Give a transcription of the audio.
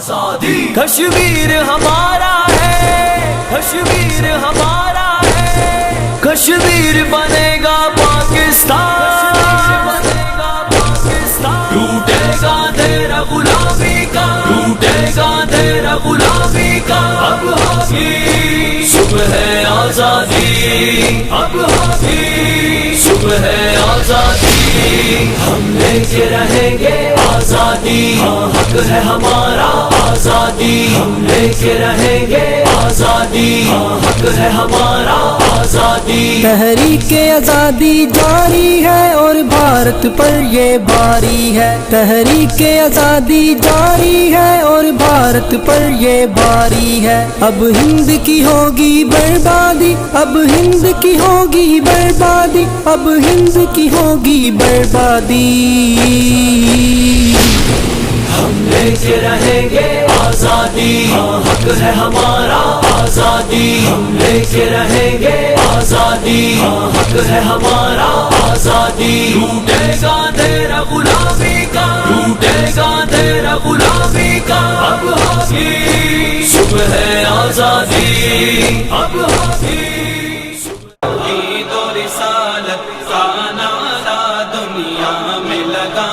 آزادی کشمیر ہمارا ہے، کشمیر ہمارا ہے، کشمیر بنے گا پاکستان، ٹوٹے گا اندھیرا غلامی کا، ٹوٹے گا اندھیرا غلامی کا، اب ہوگی صبح آزادی، اب ہوگی صبح آزادی، ہم لے کے رہیں گے آزادی، ہاں حق ہے ہمارا آزادی، ہم لے کے رہیں گے آزادی، ہاں حق ہے ہمارا آزادی۔ تحریک آزادی جاری ہے اور بھارت پر یہ بھاری ہے، تحریک آزادی جاری ہے اور بھارت پر یہ بھاری ہے، اب ہند کی ہوگی بربادی، اب ہند کی ہوگی بربادی، اب ہند کی ہوگی بربادی، ہم لے کے رہیں گے آزادی، ہاں حق ہے ہمارا آزادی، ہم لے کے رہیں گے آزادی، ہاں حق ہے ہمارا آزادی، ٹوٹے گا اندھیرا غلامی کا، ٹوٹے گا اندھیرا غلامی کا، اب ہوگی صبح آزادی، اب ہوگی توحید و رسالت کا نعرہ دنیا میں لگا